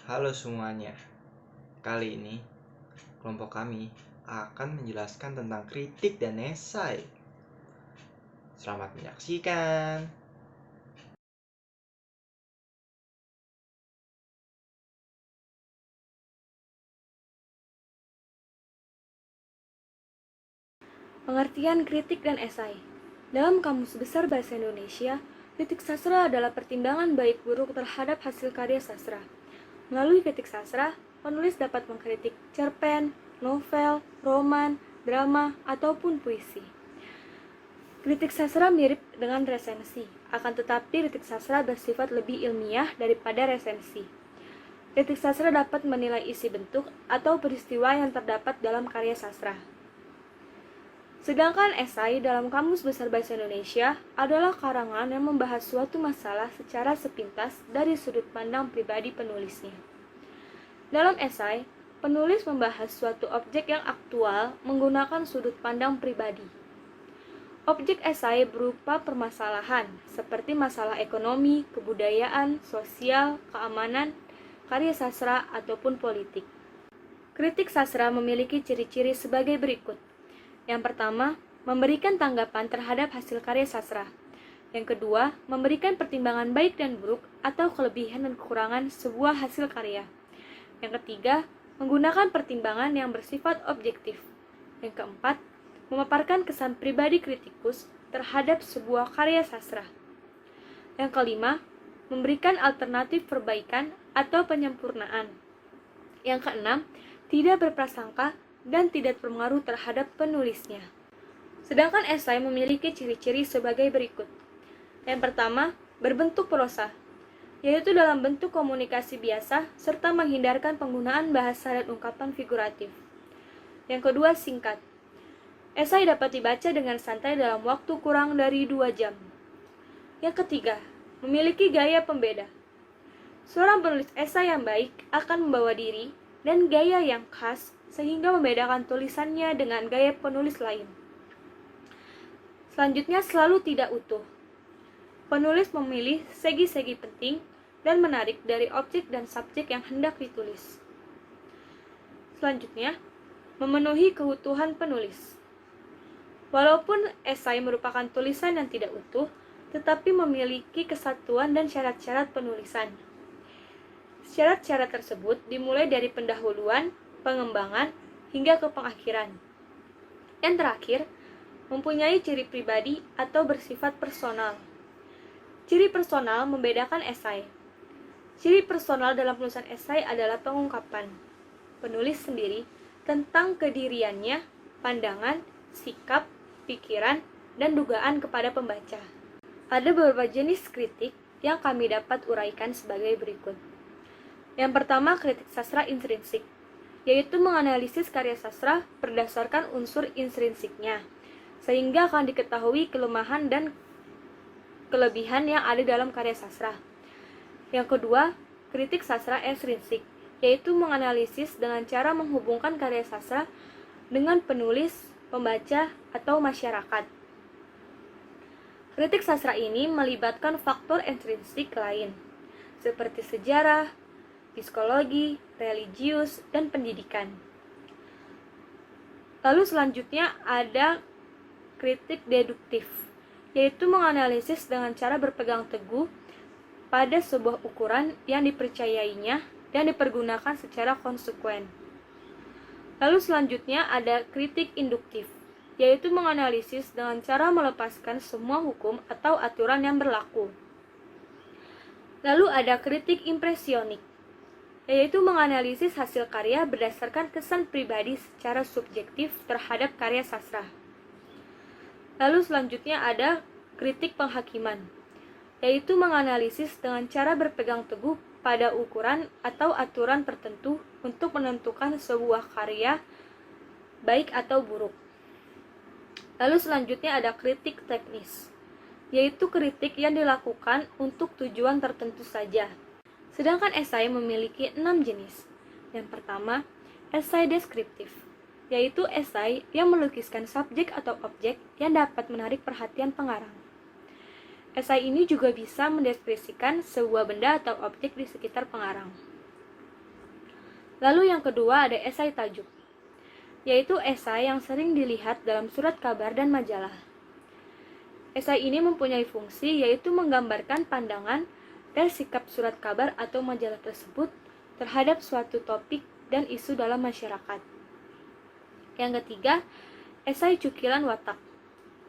Halo semuanya, kali ini kelompok kami akan menjelaskan tentang kritik dan esai. Selamat menyaksikan. Pengertian kritik dan esai. Dalam Kamus Besar Bahasa Indonesia, kritik sastra adalah pertimbangan baik buruk terhadap hasil karya sastra. Melalui kritik sastra, penulis dapat mengkritik cerpen, novel, roman, drama, ataupun puisi. Kritik sastra mirip dengan resensi, akan tetapi kritik sastra bersifat lebih ilmiah daripada resensi. Kritik sastra dapat menilai isi bentuk atau peristiwa yang terdapat dalam karya sastra. Sedangkan esai dalam Kamus Besar Bahasa Indonesia adalah karangan yang membahas suatu masalah secara sepintas dari sudut pandang pribadi penulisnya. Dalam esai, penulis membahas suatu objek yang aktual menggunakan sudut pandang pribadi. Objek esai berupa permasalahan, seperti masalah ekonomi, kebudayaan, sosial, keamanan, karya sastra, ataupun politik. Kritik sastra memiliki ciri-ciri sebagai berikut. Yang pertama, memberikan tanggapan terhadap hasil karya sastra. Yang kedua, memberikan pertimbangan baik dan buruk atau kelebihan dan kekurangan sebuah hasil karya. Yang ketiga, menggunakan pertimbangan yang bersifat objektif. Yang keempat, memaparkan kesan pribadi kritikus terhadap sebuah karya sastra. Yang kelima, memberikan alternatif perbaikan atau penyempurnaan. Yang keenam, tidak berprasangka dan tidak berpengaruh terhadap penulisnya. Sedangkan esai memiliki ciri-ciri sebagai berikut. Yang pertama, berbentuk prosa, yaitu dalam bentuk komunikasi biasa serta menghindarkan penggunaan bahasa dan ungkapan figuratif. Yang kedua, singkat. Esai dapat dibaca dengan santai dalam waktu kurang dari 2 jam. Yang ketiga, memiliki gaya pembeda. Seorang penulis esai yang baik akan membawa diri dan gaya yang khas sehingga membedakan tulisannya dengan gaya penulis lain. Selanjutnya, selalu tidak utuh. Penulis memilih segi-segi penting dan menarik dari objek dan subjek yang hendak ditulis. Selanjutnya, memenuhi keutuhan penulis. Walaupun esai merupakan tulisan yang tidak utuh, tetapi memiliki kesatuan dan syarat-syarat penulisan. Syarat-syarat tersebut dimulai dari pendahuluan, pengembangan, hingga ke pengakhiran. Yang terakhir, mempunyai ciri pribadi atau bersifat personal. Ciri personal membedakan esai. Ciri personal dalam penulisan esai adalah pengungkapan penulis sendiri tentang kediriannya, pandangan, sikap, pikiran, dan dugaan kepada pembaca. Ada beberapa jenis kritik yang kami dapat uraikan sebagai berikut. Yang pertama, kritik sastra intrinsik, yaitu menganalisis karya sastra berdasarkan unsur intrinsiknya, sehingga akan diketahui kelemahan dan kelebihan yang ada dalam karya sastra. Yang kedua, kritik sastra ekstrinsik, yaitu menganalisis dengan cara menghubungkan karya sastra dengan penulis, pembaca, atau masyarakat. Kritik sastra ini melibatkan faktor intrinsik lain, seperti sejarah, psikologi, religius, dan pendidikan. Lalu selanjutnya ada kritik deduktif, yaitu menganalisis dengan cara berpegang teguh pada sebuah ukuran yang dipercayainya dan dipergunakan secara konsekuen. Lalu selanjutnya ada kritik induktif, yaitu menganalisis dengan cara melepaskan semua hukum atau aturan yang berlaku. Lalu ada kritik impresionik, yaitu menganalisis hasil karya berdasarkan kesan pribadi secara subjektif terhadap karya sastra. Lalu selanjutnya ada kritik penghakiman, yaitu menganalisis dengan cara berpegang teguh pada ukuran atau aturan tertentu untuk menentukan sebuah karya baik atau buruk. Lalu selanjutnya ada kritik teknis, yaitu kritik yang dilakukan untuk tujuan tertentu saja. Sedangkan esai memiliki 6 jenis. Yang pertama, esai deskriptif, yaitu esai yang melukiskan subjek atau objek yang dapat menarik perhatian pengarang. Esai ini juga bisa mendeskripsikan sebuah benda atau objek di sekitar pengarang. Lalu yang kedua ada esai tajuk, yaitu esai yang sering dilihat dalam surat kabar dan majalah. Esai ini mempunyai fungsi yaitu menggambarkan pandangan dan sikap surat kabar atau majalah tersebut terhadap suatu topik dan isu dalam masyarakat. Yang ketiga, esai cukilan watak,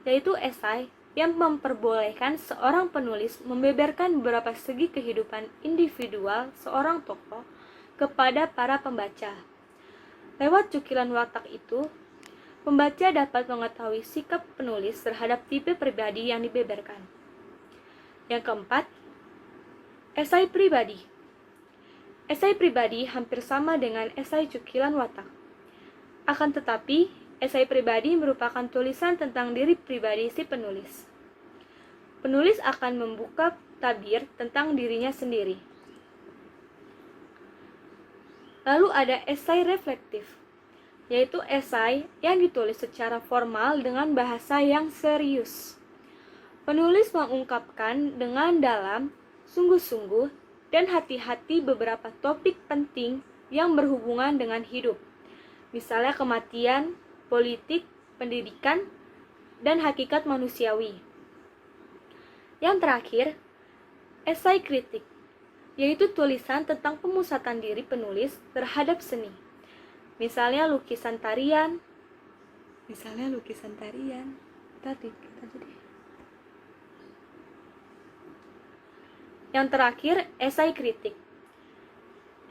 yaitu esai yang memperbolehkan seorang penulis membeberkan beberapa segi kehidupan individual seorang tokoh kepada para pembaca. Lewat cukilan watak itu, pembaca dapat mengetahui sikap penulis terhadap tipe pribadi yang dibeberkan. Yang keempat, esai pribadi. Esai pribadi hampir sama dengan esai cukilan watak. Akan tetapi, esai pribadi merupakan tulisan tentang diri pribadi si penulis. Penulis akan membuka tabir tentang dirinya sendiri. Lalu ada esai reflektif, yaitu esai yang ditulis secara formal dengan bahasa yang serius. Penulis mengungkapkan dengan dalam, sungguh-sungguh, dan hati-hati beberapa topik penting yang berhubungan dengan hidup, misalnya kematian, politik, pendidikan, dan hakikat manusiawi. Yang terakhir, esai kritik, yaitu tulisan tentang pemusatan diri penulis terhadap seni. Misalnya lukisan tarian. Yang terakhir, esai kritik.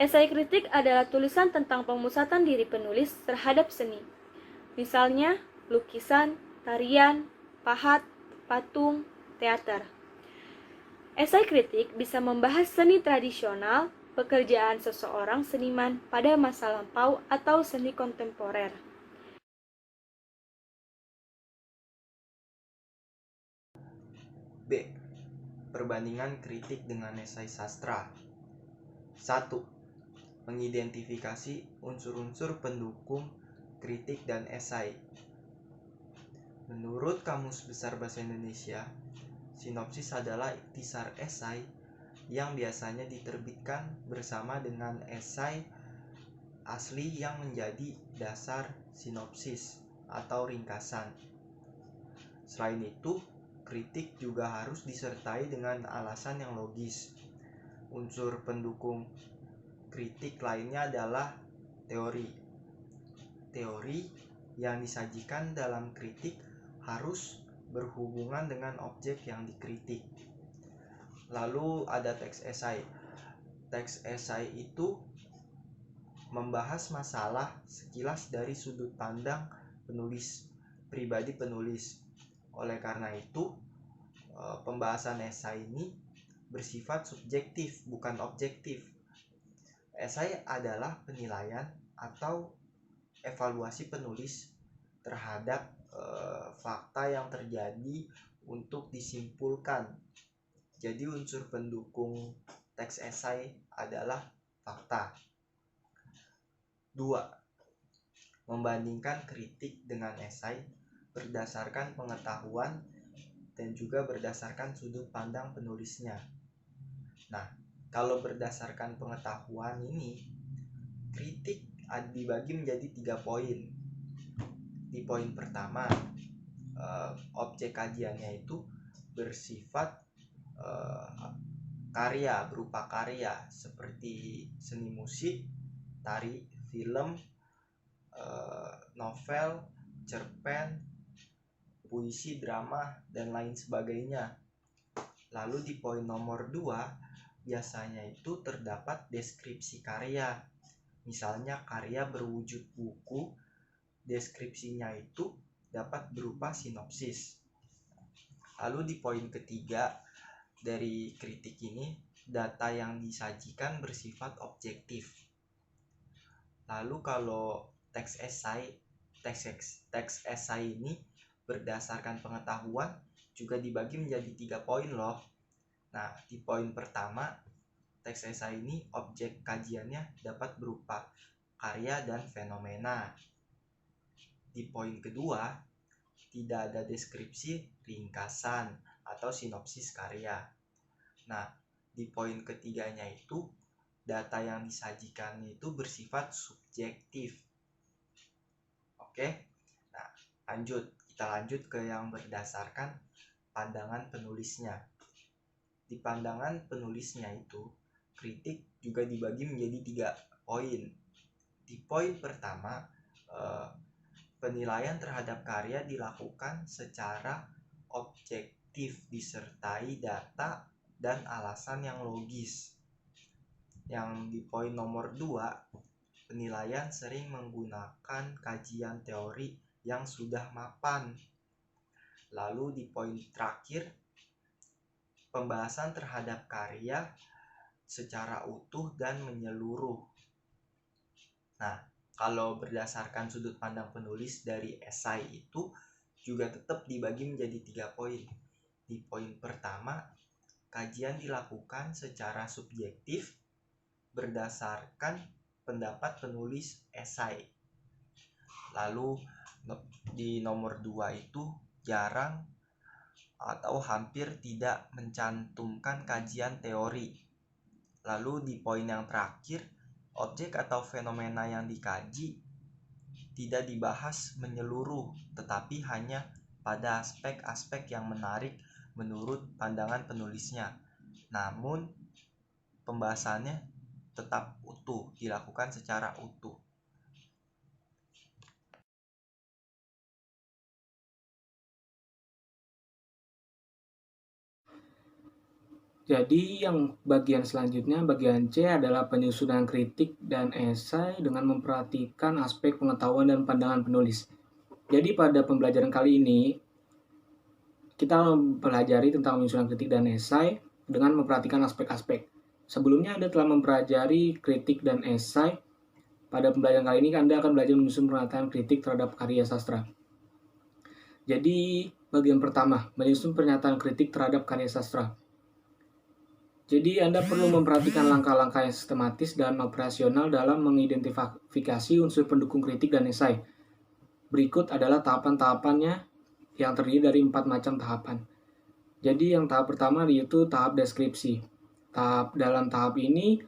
Esai kritik adalah tulisan tentang pemusatan diri penulis terhadap seni. Misalnya lukisan, tarian, pahat, patung, teater. Esai kritik bisa membahas seni tradisional, pekerjaan seseorang seniman pada masa lampau atau seni kontemporer. B. Perbandingan kritik dengan esai sastra. 1. Mengidentifikasi unsur-unsur pendukung kritik dan esai. Menurut Kamus Besar Bahasa Indonesia, sinopsis adalah ikhtisar esai yang biasanya diterbitkan bersama dengan esai asli yang menjadi dasar sinopsis atau ringkasan. Selain itu, kritik juga harus disertai dengan alasan yang logis. Unsur pendukung kritik lainnya adalah teori. Teori yang disajikan dalam kritik harus berhubungan dengan objek yang dikritik. Lalu ada teks esai. Teks esai itu membahas masalah sekilas dari sudut pandang penulis, pribadi penulis. Oleh karena itu, pembahasan esai ini bersifat subjektif, bukan objektif. Esai adalah penilaian atau evaluasi penulis terhadap fakta yang terjadi untuk disimpulkan. Jadi unsur pendukung teks esai adalah fakta. 2. Membandingkan kritik dengan esai berdasarkan pengetahuan dan juga berdasarkan sudut pandang penulisnya. Nah, kalau berdasarkan pengetahuan ini, kritik dibagi menjadi 3 poin. Di poin pertama, objek kajiannya itu bersifat karya, berupa karya seperti seni musik, tari, film, novel, cerpen, puisi, drama, dan lain sebagainya. Lalu di poin nomor 2, biasanya itu terdapat deskripsi karya. Misalnya karya berwujud buku, deskripsinya itu dapat berupa sinopsis. Lalu di poin ketiga dari kritik ini, data yang disajikan bersifat objektif. Lalu kalau teks esai ini berdasarkan pengetahuan juga dibagi menjadi 3 poin loh. Nah, di poin pertama, teks esai ini objek kajiannya dapat berupa karya dan fenomena. Di poin kedua, tidak ada deskripsi, ringkasan, atau sinopsis karya. Nah, di poin ketiganya itu data yang disajikan itu bersifat subjektif. Oke, nah kita lanjut ke yang berdasarkan pandangan penulisnya. Di pandangan penulisnya itu, kritik juga dibagi menjadi 3 poin. Di poin pertama, penilaian terhadap karya dilakukan secara objektif disertai data dan alasan yang logis. Yang di poin nomor 2, penilaian sering menggunakan kajian teori yang sudah mapan. Lalu di poin terakhir, pembahasan terhadap karya secara utuh dan menyeluruh. Nah, kalau berdasarkan sudut pandang penulis dari esai itu juga tetap dibagi menjadi 3 poin. Di poin pertama, kajian dilakukan secara subjektif berdasarkan pendapat penulis esai. Lalu di nomor 2 itu jarang atau hampir tidak mencantumkan kajian teori. Lalu di poin yang terakhir, objek atau fenomena yang dikaji tidak dibahas menyeluruh, tetapi hanya pada aspek-aspek yang menarik menurut pandangan penulisnya. Namun, pembahasannya tetap utuh, dilakukan secara utuh. Jadi yang bagian selanjutnya, bagian C adalah penyusunan kritik dan esai dengan memperhatikan aspek pengetahuan dan pandangan penulis. Jadi pada pembelajaran kali ini, kita mempelajari tentang penyusunan kritik dan esai dengan memperhatikan aspek-aspek. Sebelumnya Anda telah mempelajari kritik dan esai. Pada pembelajaran kali ini Anda akan belajar menyusun pernyataan kritik terhadap karya sastra. Jadi bagian pertama, menyusun pernyataan kritik terhadap karya sastra. Jadi Anda perlu memperhatikan langkah-langkah yang sistematis dan operasional dalam mengidentifikasi unsur pendukung kritik dan esai. Berikut adalah tahapan-tahapannya yang terdiri dari 4 macam tahapan. Jadi yang tahap pertama yaitu tahap deskripsi. Dalam tahap ini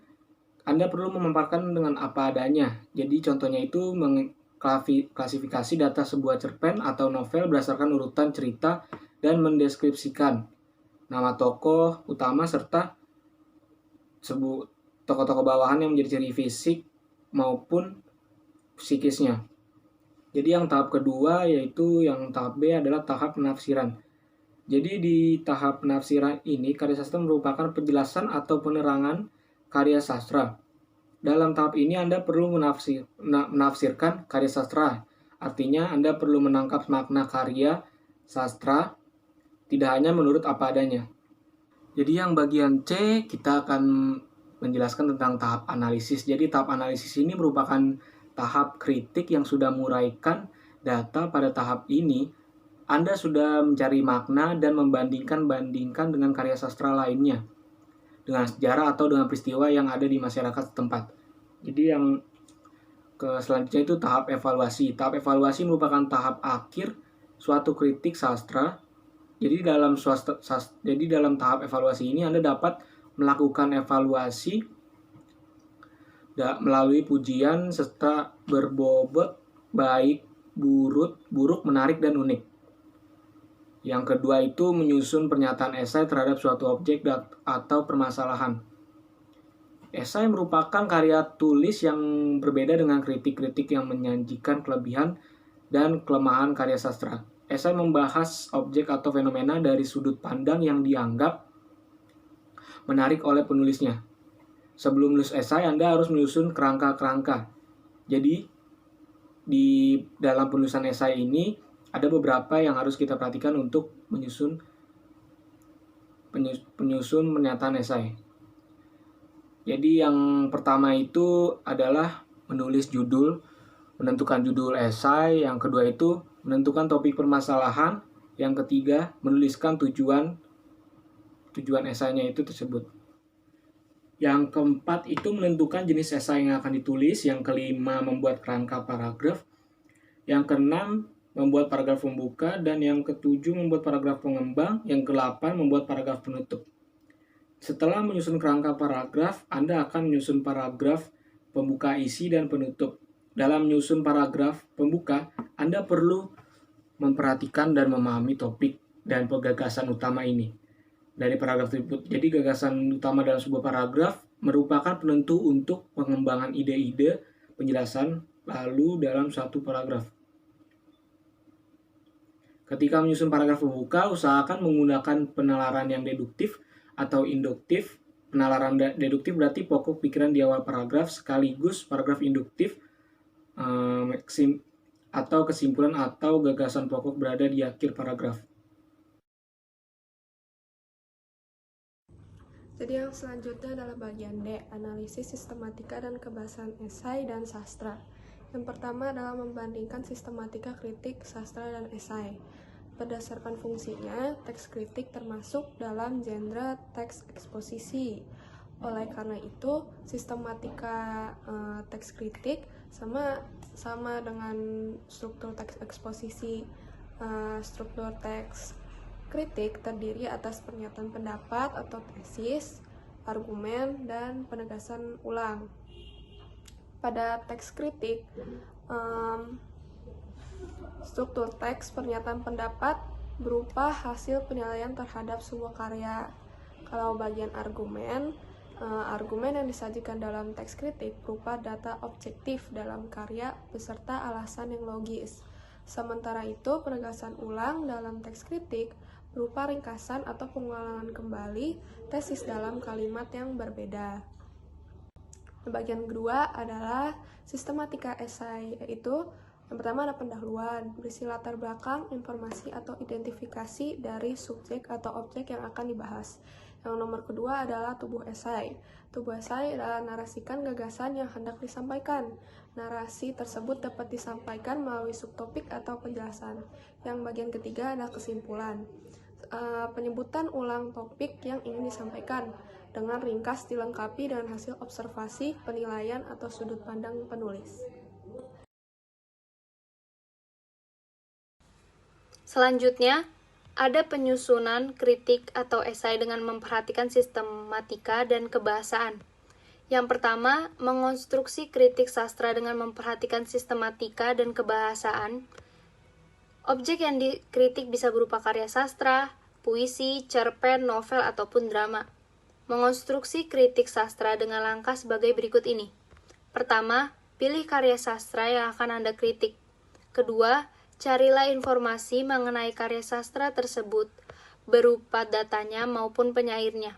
Anda perlu memaparkan dengan apa adanya. Jadi contohnya itu mengklasifikasi data sebuah cerpen atau novel berdasarkan urutan cerita dan mendeskripsikan nama tokoh utama serta tokoh-tokoh bawahan yang menjadi ciri fisik maupun psikisnya. Jadi yang tahap kedua yaitu yang tahap B adalah tahap penafsiran. Jadi di tahap penafsiran ini karya sastra merupakan penjelasan atau penerangan karya sastra. Dalam tahap ini Anda perlu menafsirkan karya sastra. Artinya Anda perlu menangkap makna karya sastra tidak hanya menurut apa adanya. Jadi yang bagian C kita akan menjelaskan tentang tahap analisis. Jadi tahap analisis ini merupakan tahap kritik yang sudah menguraikan data. Pada tahap ini Anda sudah mencari makna dan membandingkan dengan karya sastra lainnya, dengan sejarah atau dengan peristiwa yang ada di masyarakat setempat. Jadi yang selanjutnya itu tahap evaluasi. Tahap evaluasi merupakan tahap akhir suatu kritik sastra. Jadi dalam tahap evaluasi ini Anda dapat melakukan evaluasi melalui pujian serta berbobot baik, buruk, menarik, dan unik. Yang kedua itu menyusun pernyataan esai terhadap suatu objek atau permasalahan. Esai merupakan karya tulis yang berbeda dengan kritik-kritik yang menyajikan kelebihan dan kelemahan karya sastra. Esai membahas objek atau fenomena dari sudut pandang yang dianggap menarik oleh penulisnya. Sebelum menulis esai, Anda harus menyusun kerangka-kerangka. Jadi, di dalam penulisan esai ini, ada beberapa yang harus kita perhatikan untuk menyusun pernyataan esai. Jadi, yang pertama itu adalah menulis judul, menentukan judul esai. Yang kedua itu menentukan topik permasalahan. Yang ketiga, menuliskan tujuan esainya itu tersebut. Yang keempat itu menentukan jenis esai yang akan ditulis. Yang kelima, membuat kerangka paragraf. Yang keenam, membuat paragraf pembuka. Dan yang ketujuh, membuat paragraf pengembang. Yang kedelapan, membuat paragraf penutup. Setelah menyusun kerangka paragraf, Anda akan menyusun paragraf pembuka, isi, dan penutup. Dalam menyusun paragraf pembuka, Anda perlu memperhatikan dan memahami topik dan gagasan utama ini dari paragraf tersebut. Jadi gagasan utama dalam sebuah paragraf merupakan penentu untuk pengembangan ide-ide penjelasan lalu dalam satu paragraf. Ketika menyusun paragraf pembuka, usahakan menggunakan penalaran yang deduktif atau induktif. Penalaran deduktif berarti pokok pikiran di awal paragraf, sekaligus paragraf induktif atau kesimpulan atau gagasan pokok berada di akhir paragraf. Jadi yang selanjutnya adalah bagian D, analisis sistematika dan kebahasaan esai dan sastra. Yang pertama adalah membandingkan sistematika kritik, sastra, dan esai. Berdasarkan fungsinya, teks kritik termasuk dalam genre teks eksposisi. Oleh karena itu, sistematika teks kritik sama dengan struktur teks eksposisi. Struktur teks kritik terdiri atas pernyataan pendapat atau tesis, argumen, dan penegasan ulang. Pada teks kritik, struktur teks pernyataan pendapat berupa hasil penilaian terhadap sebuah karya. Kalau bagian argumen yang disajikan dalam teks kritik berupa data objektif dalam karya beserta alasan yang logis. Sementara itu, penegasan ulang dalam teks kritik berupa ringkasan atau pengulangan kembali tesis dalam kalimat yang berbeda. Bagian kedua adalah sistematika esai, yaitu yang pertama ada pendahuluan, berisi latar belakang, informasi atau identifikasi dari subjek atau objek yang akan dibahas. Yang nomor kedua adalah tubuh esai. Tubuh esai adalah narasikan gagasan yang hendak disampaikan. Narasi tersebut dapat disampaikan melalui subtopik atau penjelasan. Yang bagian ketiga adalah kesimpulan. Penyebutan ulang topik yang ingin disampaikan dengan ringkas dilengkapi dengan hasil observasi, penilaian, atau sudut pandang penulis. Selanjutnya, ada penyusunan kritik atau esai dengan memperhatikan sistematika dan kebahasaan. Yang pertama, mengonstruksi kritik sastra dengan memperhatikan sistematika dan kebahasaan. Objek yang dikritik bisa berupa karya sastra, puisi, cerpen, novel, ataupun drama. Mengonstruksi kritik sastra dengan langkah sebagai berikut ini. Pertama, pilih karya sastra yang akan Anda kritik. Kedua, carilah informasi mengenai karya sastra tersebut, berupa datanya maupun penyairnya.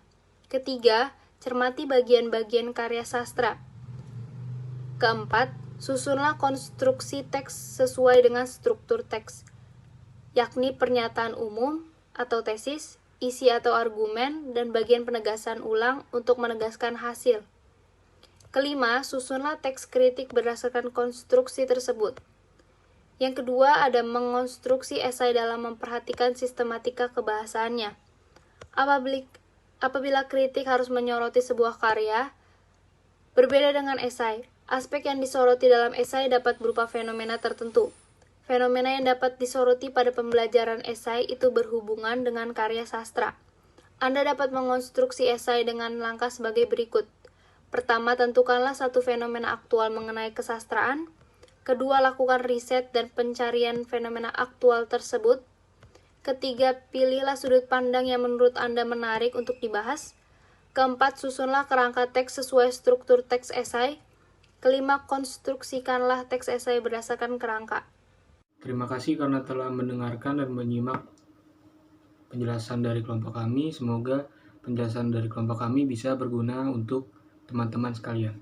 Ketiga, cermati bagian-bagian karya sastra. Keempat, susunlah konstruksi teks sesuai dengan struktur teks, yakni pernyataan umum atau tesis, isi atau argumen, dan bagian penegasan ulang untuk menegaskan hasil. Kelima, susunlah teks kritik berdasarkan konstruksi tersebut. Yang kedua ada mengonstruksi esai dalam memperhatikan sistematika kebahasaannya. Apabila kritik harus menyoroti sebuah karya, berbeda dengan esai, aspek yang disoroti dalam esai dapat berupa fenomena tertentu. Fenomena yang dapat disoroti pada pembelajaran esai itu berhubungan dengan karya sastra. Anda dapat mengonstruksi esai dengan langkah sebagai berikut. Pertama, tentukanlah satu fenomena aktual mengenai kesastraan. Kedua, lakukan riset dan pencarian fenomena aktual tersebut. Ketiga, pilihlah sudut pandang yang menurut Anda menarik untuk dibahas. Keempat, susunlah kerangka teks sesuai struktur teks esai. Kelima, konstruksikanlah teks esai berdasarkan kerangka. Terima kasih karena telah mendengarkan dan menyimak penjelasan dari kelompok kami. Semoga penjelasan dari kelompok kami bisa berguna untuk teman-teman sekalian.